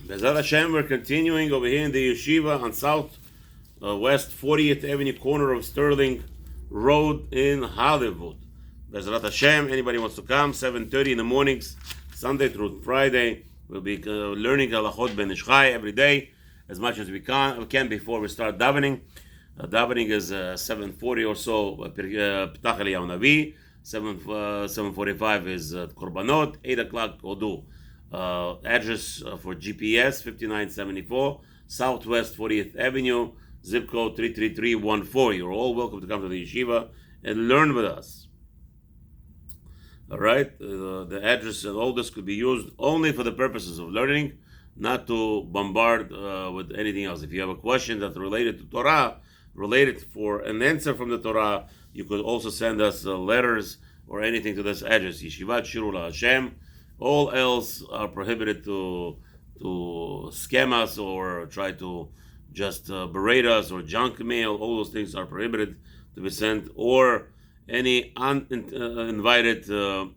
Bezrat Hashem, we're continuing over here in the Yeshiva on South West 40th Avenue, corner of Sterling Road in Hollywood. Bezrat Hashem, anybody wants to come, 7:30 in the mornings, Sunday through Friday. We'll be learning Halachot Ben Ishchai every day, as much as we can before we start davening. Davening is 7:40 or so, Ptach Eliyahu Navi. 7:45 is Korbanot. 8 o'clock Odu. Address for GPS 5974 Southwest 40th Avenue, zip code 33314. You're all welcome to come to the yeshiva and learn with us. All right, the address and all this could be used only for the purposes of learning, not to bombard with anything else. If you have a question that's related to Torah, related for an answer from the Torah, you could also send us letters or anything to this address, Yeshivath, Shiru, LaHaShem. All else are prohibited to scam us or try to just berate us or junk mail. All those things are prohibited to be sent, or any uninvited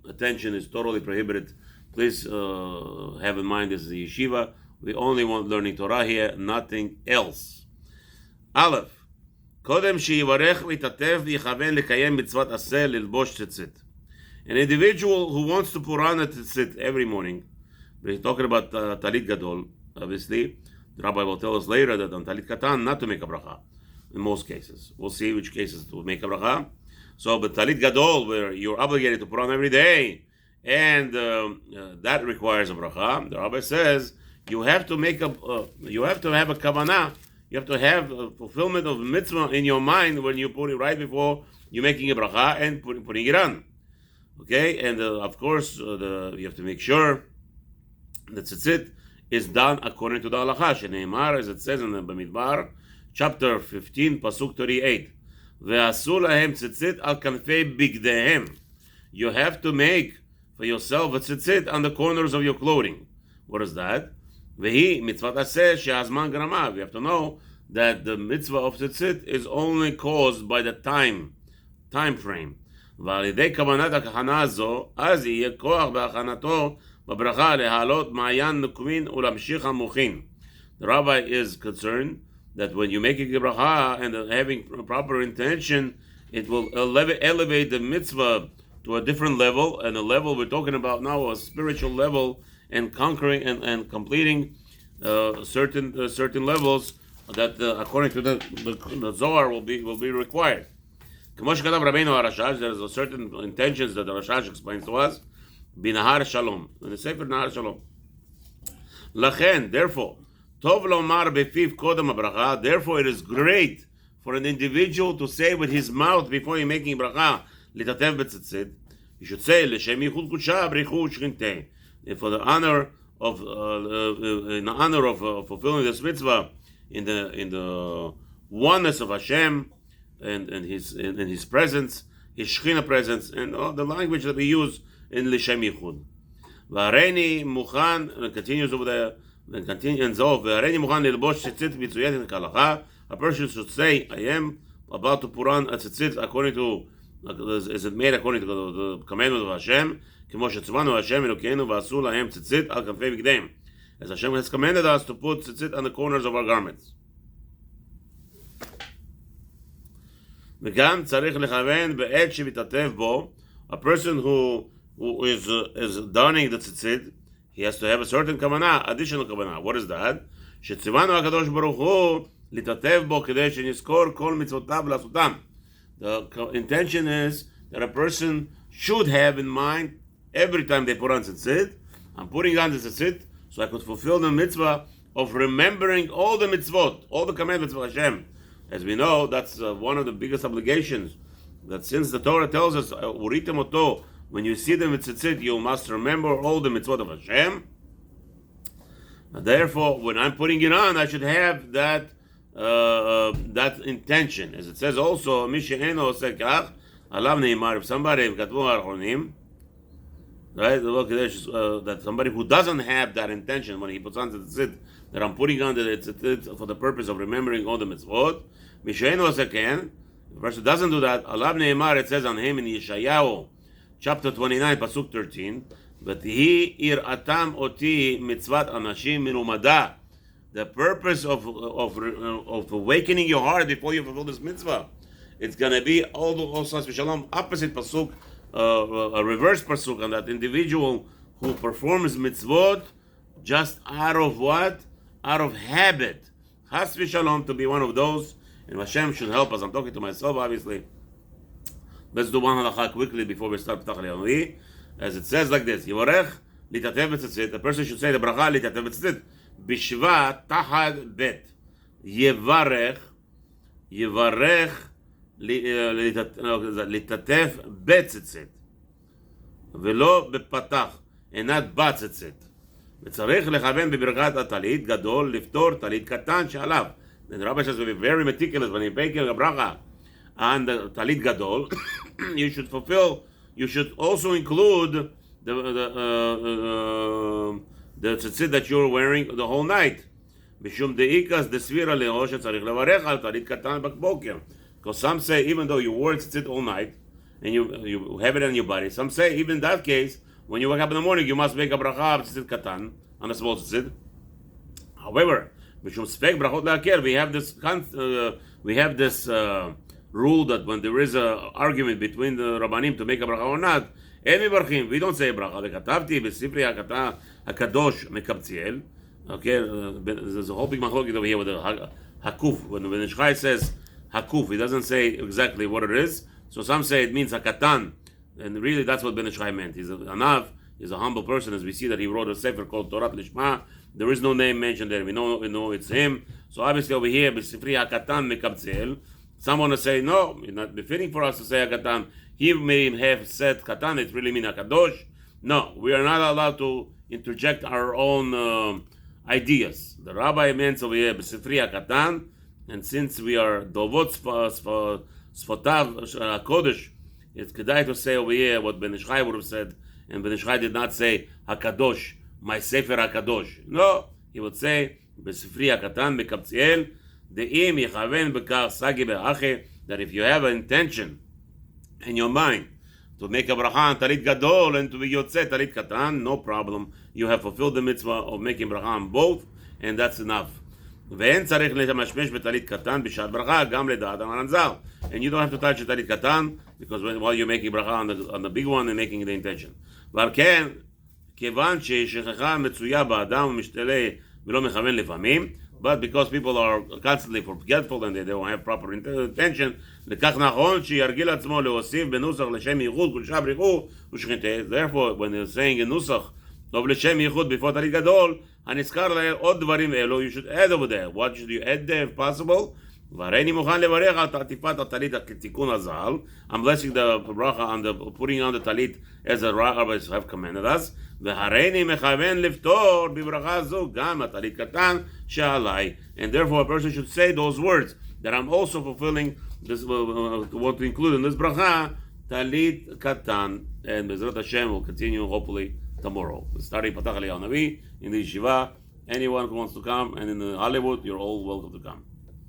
attention is totally prohibited. Please have in mind this is the yeshiva. We only want learning Torah here, nothing else. Aleph. קודם שיברך להתעטף ויכוון לקיים מצוות עשה ללבוש ציצית. An individual who wants to put on a tzitzit every morning, we're talking about talit gadol, obviously. The Rabbi will tell us later that on talit katan not to make a bracha, in most cases. We'll see which cases to make a bracha. So, but talit gadol, where you're obligated to put on every day, and that requires a bracha. The Rabbi says you have to make you have to have a kavanah. You have to have a fulfillment of mitzvah in your mind when you put it right before you're making a bracha and putting it on. Okay, and of course, you have to make sure that tzitzit is done according to the halacha. Sheneimar, as it says in the Bamidbar, chapter 15, pasuk 38. Ve'asu lahem tzitzit al kanfei bigdehem. You have to make for yourself a tzitzit on the corners of your clothing. What is that? Vehi mitzvat aseh she'azman grama. We have to know that the mitzvah of tzitzit is only caused by the time frame. ועל ידי כוונת הכהנה הזו, אז יהיה כוח בהכנתו בברכה להעלות מעיין נקומין ולהמשיך המוחין. The rabbi is concerned that when you make a bracha and having proper intention, it will elevate the mitzvah to a different level, and the level we're talking about now, a spiritual level, and conquering and completing certain levels that according to the Zohar will be required. There's a certain intentions that the Rashash explains to us. Binahar Shalom. In the Sofer Nahar Shalom. Lachen, therefore, Tov lomar befiv kodam bracha. Therefore, it is great for an individual to say with his mouth before he's making bracha, litatev betzitzit. He should say, L'shem yichud kudsha brichu shchintei. For the honor of fulfilling this mitzvah in the oneness of Hashem. And his presence, his Shechina presence, and all the language that we use in L'Shem Yichud. V'areini muchan, and continues over there, and Zov, v'areini muchan lilbosh tzitzit mitzuyetin kalacha. A person should say, I am about to put on a tzitzit according to, is it made according to the commandment of Hashem, כמו שצוונו Hashem Elokeinu v'asu lahem tzitzit al kanfei bigdeim. As Hashem has commanded us to put tzitzit on the corners of our garments. וגם צריך לכוון בעת שמתעטף בו. A person who is donning the tzitzit, he has to have a certain kavanah, additional kavanah. What is that? שציוונו הקדוש ברוך הוא להתעטף בו כדי שנזכור כל מצוותיו לעשותם. The intention is that a person should have in mind every time they put on tzitzit, I'm putting on the tzitzit so I could fulfill the mitzvah of remembering all the mitzvot, all the commandments of Hashem. As we know, that's one of the biggest obligations. That since the Torah tells us, "Uritem oto," when you see the tzitzit, you must remember all the mitzvot of Hashem. And therefore, when I'm putting it on, I should have that intention, as it says also, "Mi she'eno oseh kach, alav neimar." If somebody katvu ha'achronim, right, that somebody who doesn't have that intention when he puts on the tzitzit, that I'm putting on the tzitzit for the purpose of remembering all the mitzvot. Mishayin was again. The person doesn't do that. Alav neimar, it says on him in Yeshayahu, chapter 29, pasuk 13. ותהי יראתם אותי מצוות אנשים מלומדה. The purpose of awakening your heart before you fulfill this mitzvah, it's going to be also shalom, opposite pasuk, a reverse pasuk on that individual who performs mitzvot just out of what? Out of habit. Chas v'shalom, to be one of those, and Hashem should help us. I'm talking to myself, obviously. Let's do one halacha quickly before we start Ptach Le'Yanovi. As it says like this, Yivarech litatev b'tzitzit. The person should say the bracha litatev b'tzitzit. Bishvat tahad bet. Yivarech litatev b'tzitzit. Velo b'patach. And not b'tzitzit. וצריך לכוון בברכת הטלית גדול לפתור טלית קטן שעליו. The Rabbi says to be very meticulous when you're making a bracha on the talit gadol. You should also include the tzitzit that you're wearing the whole night. Mishum deikas desvira leho shetzarich levarech al talit katan bakboker. Because some say even though you wore tzitzit all night and you have it on your body, some say even in that case when you wake up in the morning you must make a bracha of tzitzit katan on a small tzitzit. However, mishum spek brachot leaker, we have this rule that when there is a argument between the rabbanim to make a bracha or not, we don't say bracha. וכתבתי בספרי הקדוש מקבציאל. Okay, there's a whole big machlokes over here with the hakuf. When the Shchai says hakuf, he doesn't say exactly what it is. So some say it means hakatan, and really that's what Ben Shchai meant. He's a anav, he's a humble person, as we see that he wrote a sefer called Torah Lishma. There is no name mentioned there. We know it's him. So obviously over here, בספרי הקטן מקבציאל. Some want to say, no, it's not befitting for us to say Katan. He may have said Katan, it really means Akadosh. No, we are not allowed to interject our own ideas. The Rabbi meant over here, B'sifri Katan, and since we are Dovot Sfotav Kodesh, it's kedai to say over here what Ben Ishchai would have said, and Ben Ishchai did not say Hakadosh, my Sefer Hakadosh. No, he would say, B'sifri Katan, Bekabtziel, that if you have an intention in your mind to make a bracha on talit gadol and to be yotzeh talit katan, no problem. You have fulfilled the mitzvah of making bracha on both, and that's enough. And you don't have to touch the talit katan because while you're making bracha on the big one and making the intention. But because people are constantly forgetful and they don't have proper intention, therefore, when they're saying in nusach of l'shem yichud before talit gadol, you should add over there. What should you add there if possible? I'm blessing the bracha on the putting on the talit as the rabbis have commanded us. And therefore a person should say those words that I'm also fulfilling this what to include in this bracha, talit katan, and Bezrat Hashem will continue hopefully tomorrow. We're starting Ptach Le'Yanovi in the Yeshivath. Anyone who wants to come, and in the Hollywood, you're all welcome to come.